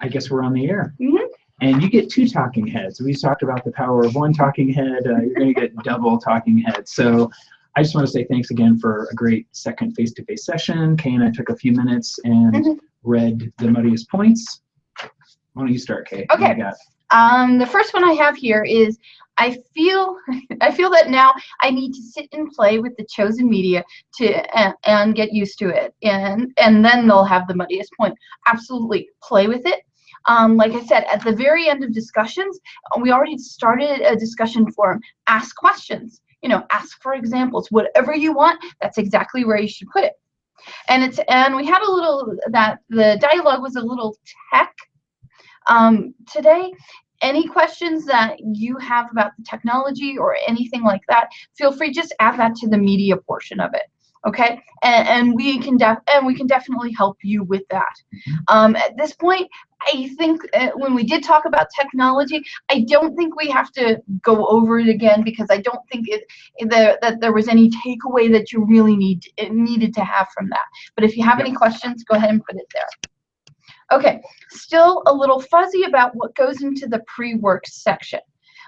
I guess we're on the air. Mm-hmm. And you get 2 talking heads. We talked about the power of 1 talking head. You're going to get double talking heads. So I just want to say thanks again for a great second face-to-face session. Kay and I took a few minutes and read the Muddiest Points. Why don't you start, Kay? Okay. The first one I have here is I feel that now I need to sit and play with the chosen media and get used to it, and then they'll have the muddiest point. Absolutely, play with it. Like I said, at the very end of discussions, we already started a discussion forum. Ask questions. Ask for examples. Whatever you want, that's exactly where you should put it. And we had a little the dialogue was a little tech today. Any questions that you have about the technology or anything like that, feel free, just add that to the media portion of it. Okay, and we can definitely help you with that. At this point, I think when we did talk about technology, I don't think we have to go over it again, because I don't think that there was any takeaway that you really needed to have from that. But if you have any questions, go ahead and put it there. Okay, still a little fuzzy about what goes into the pre-work section.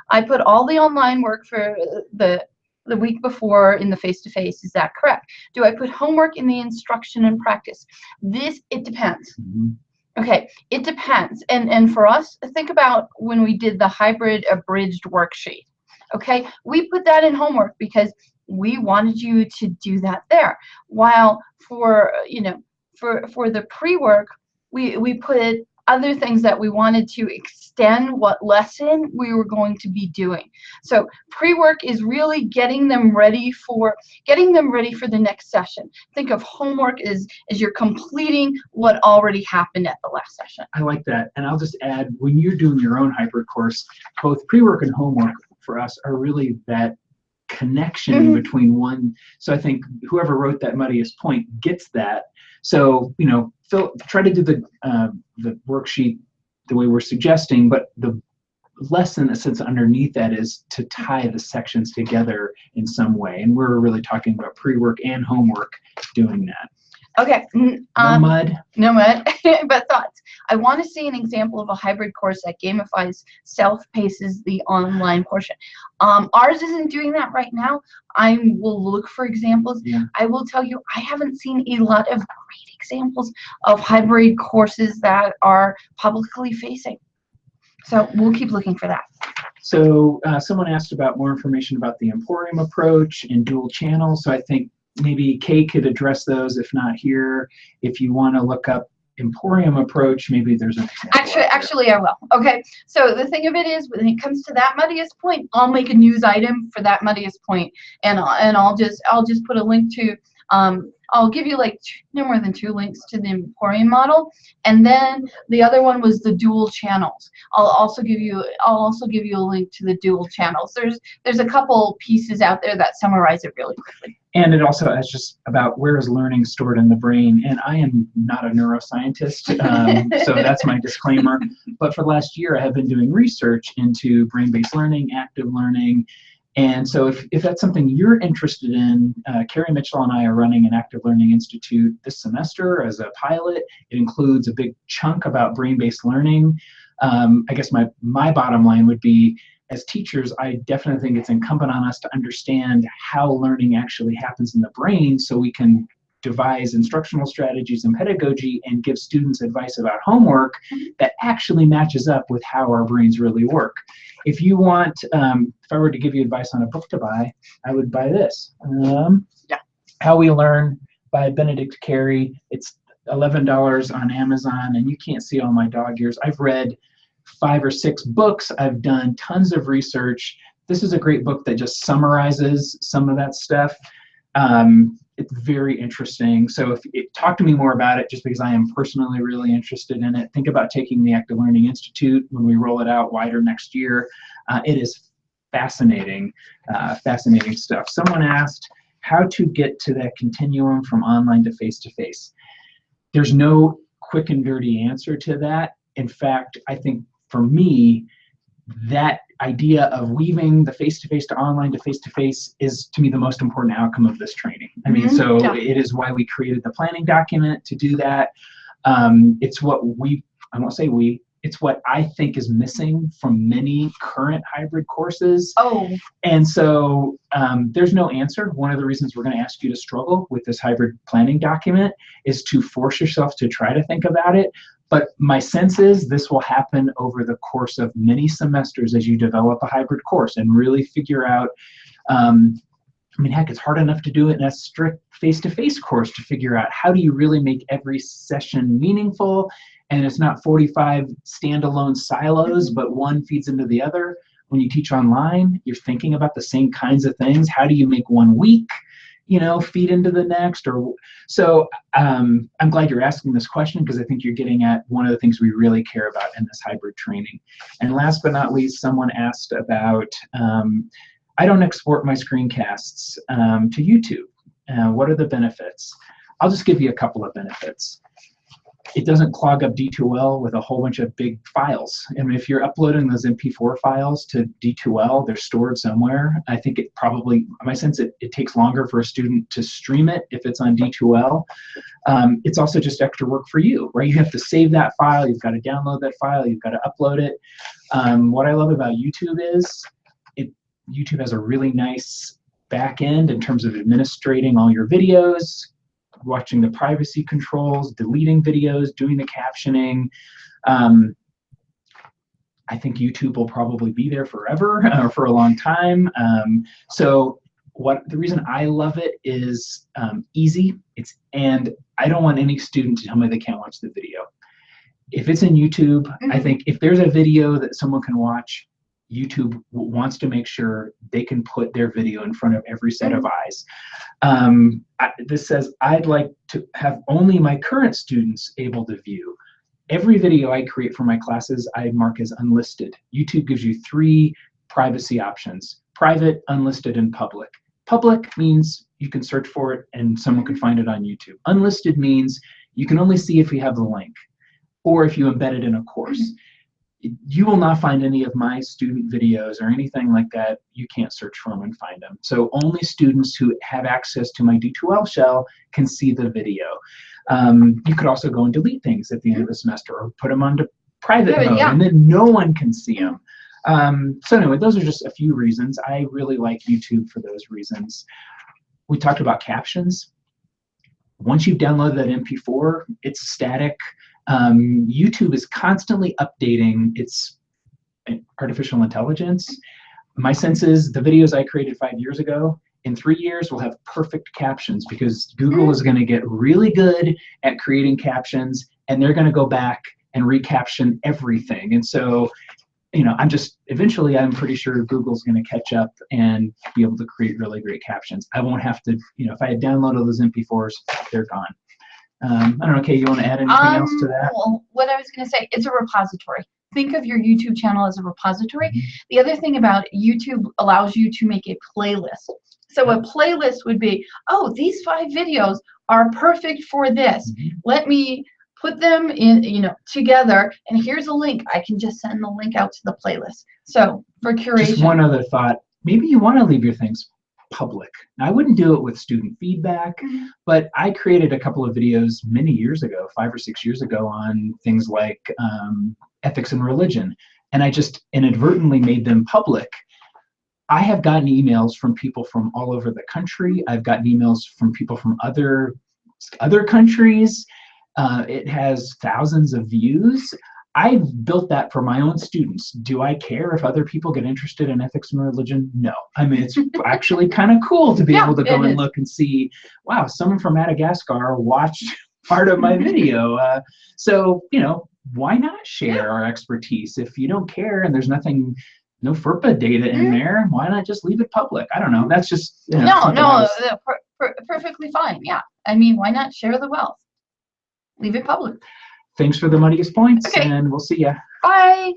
I put all the online work for the week before in the face-to-face. Is that correct? Do I put homework in the instruction and practice? It depends. Okay, it depends. And for us, think about when we did the hybrid abridged worksheet. Okay, we put that in homework because we wanted you to do that there. While for the pre-work, we put other things that we wanted to extend what lesson we were going to be doing. So pre-work is really getting them ready for the next session. Think of homework as you're completing what already happened at the last session. I like that. And I'll just add, when you're doing your own hybrid course, both pre-work and homework for us are really that connection between one. So I think whoever wrote that Muddiest Point gets that. So, try to do the worksheet the way we're suggesting, but the lesson that sits underneath that is to tie the sections together in some way. And we're really talking about pre-work and homework doing that. Okay. No mud. No mud, but thoughts. I want to see an example of a hybrid course that gamifies, self-paces the online portion. Ours isn't doing that right now. I will look for examples. Yeah. I will tell you, I haven't seen a lot of great examples of hybrid courses that are publicly facing. So we'll keep looking for that. So someone asked about more information about the Emporium approach and dual channels. So I think maybe Kay could address those, if not here. If you want to look up Emporium approach, maybe there's an example. Actually, I will. Okay. So the thing of it is, when it comes to that Muddiest Point, I'll make a news item for that Muddiest Point, and I'll just put a link to. I'll give you like no more than 2 links to the Emporium model, and then the other one was the dual channels. I'll also give you a link to the dual channels. There's a couple pieces out there that summarize it really quickly. And it also is just about where is learning stored in the brain. And I am not a neuroscientist, so that's my disclaimer. But for the last year, I have been doing research into brain-based learning, active learning. And so if that's something you're interested in, Carrie Mitchell and I are running an Active Learning Institute this semester as a pilot. It includes a big chunk about brain-based learning. I guess my bottom line would be, as teachers, I definitely think it's incumbent on us to understand how learning actually happens in the brain, so we can devise instructional strategies and pedagogy and give students advice about homework that actually matches up with how our brains really work. If you want, if I were to give you advice on a book to buy, I would buy this. How We Learn by Benedict Carey. It's $11 on Amazon, and you can't see all my dog ears. I've read 5 or 6 books. I've done tons of research. This is a great book that just summarizes some of that stuff. It's very interesting. So talk to me more about it, just because I am personally really interested in it. Think about taking the Active Learning Institute when we roll it out wider next year. It is fascinating, fascinating stuff. Someone asked how to get to that continuum from online to face-to-face. There's no quick and dirty answer to that. In fact, I think for me, that idea of weaving the face-to-face to online to face-to-face is, to me, the most important outcome of this training. I mean, it is why we created the planning document to do that. It's what we I won't say we, it's what I think is missing from many current hybrid courses. Oh. And so there's no answer. One of the reasons we're going to ask you to struggle with this hybrid planning document is to force yourself to try to think about it. But my sense is this will happen over the course of many semesters as you develop a hybrid course and really figure out, I mean, heck, it's hard enough to do it in a strict face-to-face course to figure out how do you really make every session meaningful, and it's not 45 standalone silos, but one feeds into the other. When you teach online, you're thinking about the same kinds of things. How do you make 1 week, feed into the next? Or so I'm glad you're asking this question, because I think you're getting at one of the things we really care about in this hybrid training. And last but not least, someone asked about, I don't export my screencasts to YouTube. What are the benefits? I'll just give you a couple of benefits. It doesn't clog up D2L with a whole bunch of big files. And if you're uploading those MP4 files to D2L, they're stored somewhere. I think it probably, my sense, it takes longer for a student to stream it if it's on D2L. It's also just extra work for you, right? You have to save that file, you've got to download that file, you've got to upload it. What I love about YouTube is YouTube has a really nice back end in terms of administrating all your videos, watching the privacy controls, deleting videos, doing the captioning. I think YouTube will probably be there forever or for a long time. So the reason I love it is easy. And I don't want any student to tell me they can't watch the video. If it's in YouTube, I think if there's a video that someone can watch, YouTube wants to make sure they can put their video in front of every set of eyes. This says, I'd like to have only my current students able to view. Every video I create for my classes, I mark as unlisted. YouTube gives you 3 privacy options: private, unlisted, and public. Public means you can search for it and someone can find it on YouTube. Unlisted means you can only see if you have the link or if you embed it in a course. You will not find any of my student videos or anything like that. You can't search for them and find them. So only students who have access to my D2L shell can see the video. You could also go and delete things at the end of the semester or put them onto private mode, and then no one can see them. So anyway, those are just a few reasons. I really like YouTube for those reasons. We talked about captions. Once you've downloaded that MP4, it's static. YouTube is constantly updating its artificial intelligence. My sense is the videos I created 5 years ago, in 3 years will have perfect captions, because Google is going to get really good at creating captions, and they're going to go back and recaption everything. And so, eventually I'm pretty sure Google's going to catch up and be able to create really great captions. I won't have to, if I had downloaded those MP4s, they're gone. I don't know, Kay, you want to add anything else to that? Well, what I was going to say, it's a repository. Think of your YouTube channel as a repository. The other thing about YouTube allows you to make a playlist. So a playlist would be, oh, these 5 videos are perfect for this. Let me put them in, together, and here's a link. I can just send the link out to the playlist. So for curation. Just one other thought. Maybe you want to leave your things public. Now, I wouldn't do it with student feedback, but I created a couple of videos many years ago, 5 or 6 years ago, on things like ethics and religion, and I just inadvertently made them public. I have gotten emails from people from all over the country. I've gotten emails from people from other countries. It has thousands of views. I've built that for my own students. Do I care if other people get interested in ethics and religion? No. I mean, it's actually kind of cool to be able to go and look and see, wow, someone from Madagascar watched part of my video. So, why not share our expertise? If you don't care and there's no FERPA data in there, why not just leave it public? I don't know. That's just, perfectly fine. Yeah. I mean, why not share the wealth? Leave it public. Thanks for the Muddiest Points, and we'll see ya. Bye.